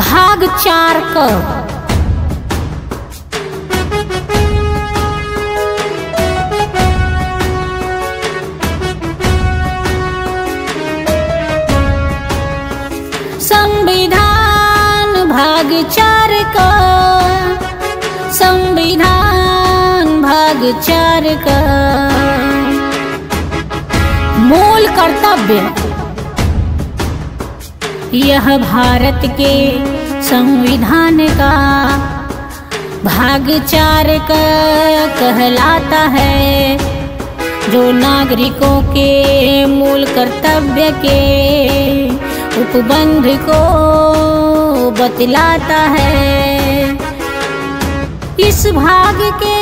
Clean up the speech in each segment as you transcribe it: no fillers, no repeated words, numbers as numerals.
भाग 4 क संविधान भाग 4 का संविधान भाग 4 का मूल कर्तव्य। यह भारत के संविधान का भाग 4 का कहलाता है, जो नागरिकों के मूल कर्तव्य के उपबंध को बतलाता है। इस भाग के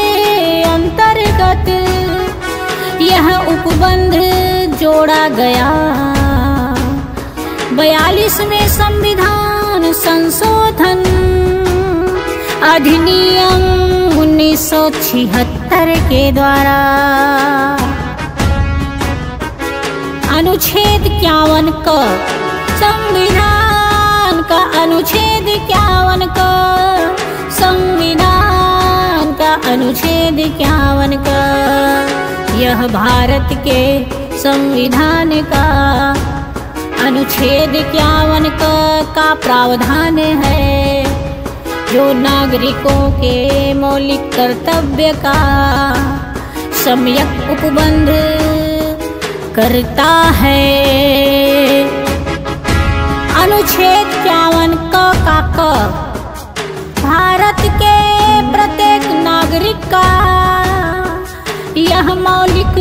अंतर्गत यह उपबंध जोड़ा गया 42वें संविधान संशोधन अधिनियम 1976 के द्वारा। अनुच्छेद 51 का संविधान का अनुच्छेद 51 का संविधान का अनुच्छेद 51 का यह भारत के संविधान का अनुच्छेद 51 का प्रावधान है, जो नागरिकों के मौलिक कर्तव्य का सम्यक उपबंध करता है। अनुच्छेद 51 का भारत के प्रत्येक नागरिक का यह मौलिक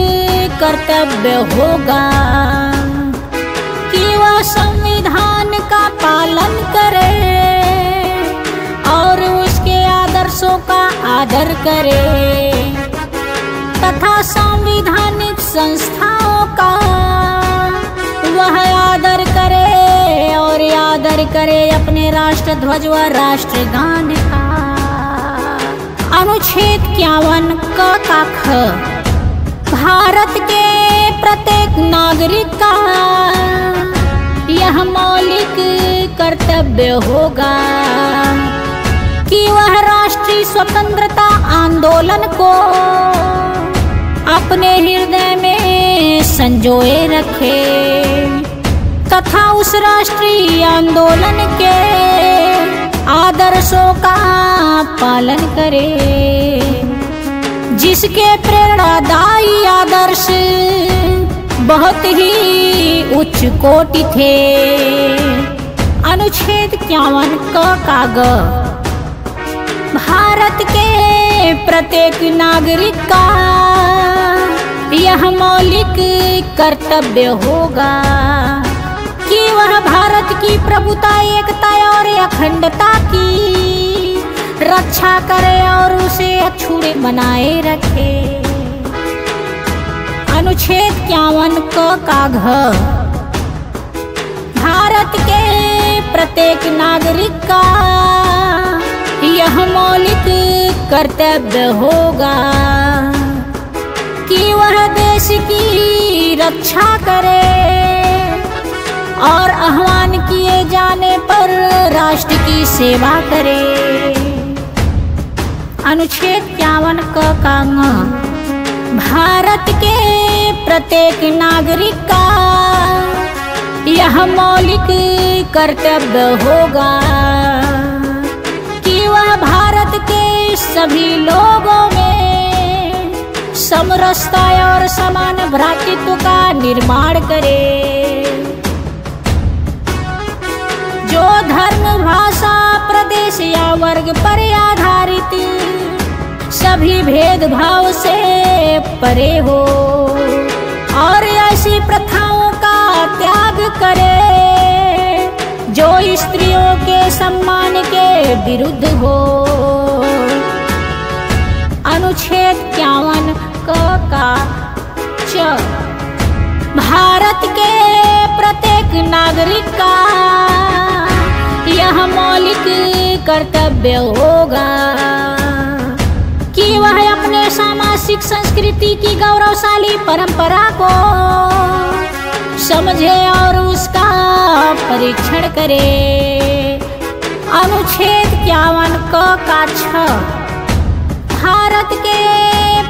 कर्तव्य होगा कि वह संविधान का पालन करे और उसके आदर्शों का आदर करे तथा संवैधानिक संस्थाओं का वह आदर करे और आदर करे अपने राष्ट्र ध्वज व राष्ट्रगान का। अनुच्छेद 51 का ख भारत के प्रत्येक नागरिक का यह मौलिक कर्तव्य होगा कि वह राष्ट्रीय स्वतंत्रता आंदोलन को अपने हृदय में संजोए रखे तथा उस राष्ट्रीय आंदोलन के आदर्शों का पालन करे, जिसके प्रेरणादायी आदर्श बहुत ही उच्च कोटि थे। अनुच्छेद 51 का ग भारत के प्रत्येक नागरिक का यह मौलिक कर्तव्य होगा कि वह भारत की प्रभुता, एकता और अखंडता की रक्षा करे और उसे अछूते बनाए रखे। अनुच्छेद 51 का घ भारत के प्रत्येक नागरिक का यह मौलिक कर्तव्य होगा कि वह देश की रक्षा करे और आह्वान किए जाने पर राष्ट्र की सेवा करे। अनुच्छेद 51 का ङ भारत के प्रत्येक नागरिक का यह मौलिक कर्तव्य होगा कि वह भारत के सभी लोगों में समरसता और समान भ्रातृत्व का निर्माण करे, जो धर्म, भाषा, प्रदेश या वर्ग पर आधारित सभी भेदभाव से परे हो और ऐसी प्रथाओं का त्याग करे जो स्त्रियों के सम्मान के विरुद्ध हो। अनुच्छेद 51 का च भारत के प्रत्येक नागरिक का यह मौलिक कर्तव्य होगा कि वह अपने सामाजिक संस्कृति की गौरवशाली परंपरा को समझे और उसका परीक्षण करे अनुच्छेद 51 क का 6 भारत के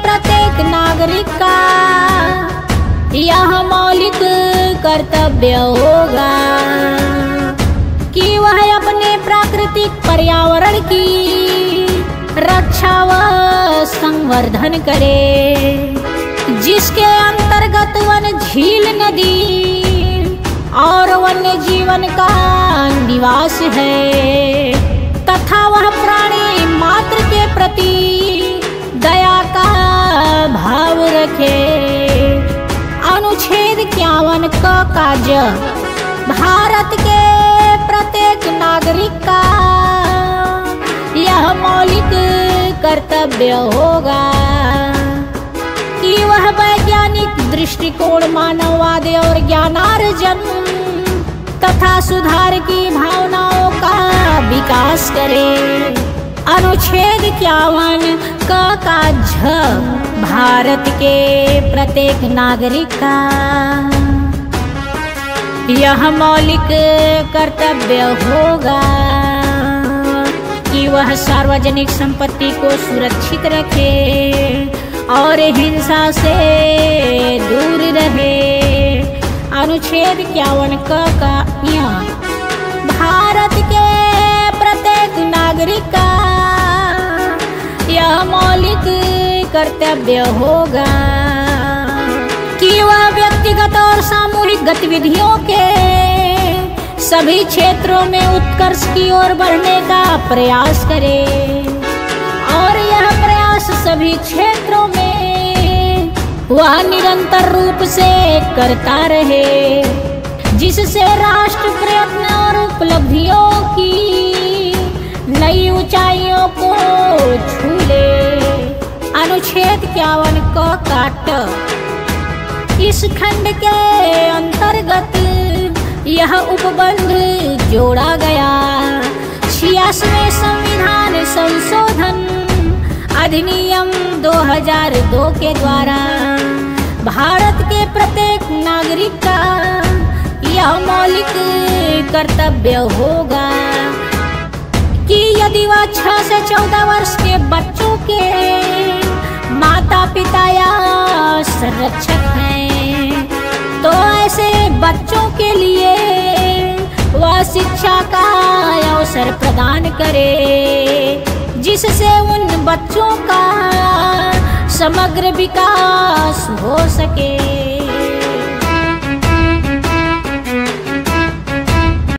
प्रत्येक नागरिक का यह मौलिक कर्तव्य होगा कि वह अपने प्राकृतिक पर्यावरण की रक्षा व संवर्धन करे, जिसके अंतर्गत वन, झील, नदी और वन्य जीवन का निवास है तथा वह प्राणी मात्र के प्रति दया का भाव रखे। अनुच्छेद 51 क का ज भारत के प्रत्येक नागरिक का यह मौलिक कर्तव्य होगा कि वह वैज्ञानिक दृष्टिकोण, मानववाद और ज्ञानार्जन तथा सुधार की भावनाओं का विकास करे। अनुच्छेद 51 क का झ भारत के प्रत्येक नागरिक का यह मौलिक कर्तव्य होगा कि वह सार्वजनिक संपत्ति को सुरक्षित रखे और हिंसा से दूर रहे। अनुच्छेद 51 क का ञ भारत के प्रत्येक नागरिक का यह मौलिक कर्तव्य होगा कि वह व्यक्तिगत और सामूहिक गतिविधियों के सभी क्षेत्रों में उत्कर्ष की ओर बढ़ने का प्रयास करे और यह प्रयास सभी क्षेत्रों में वह निरंतर रूप से करता रहे, जिससे राष्ट्र प्रयत्न और उपलब्धियों की नई ऊंचाइयों को छू ले। अनुच्छेद 51 क का ट इस खंड के अंतर्गत यह उपबंध जोड़ा गया। 86वें संविधान संशोधन अधिनियम 2002 के द्वारा भारत के प्रत्येक नागरिक का यह मौलिक कर्तव्य होगा कि यदि वह 6 से 14 वर्ष के बच्चों के माता पिता या संरक्षक हैं तो ऐसे बच्चों के लिए वह शिक्षा का अवसर प्रदान करे, जिससे उन बच्चों का समग्र विकास हो सके।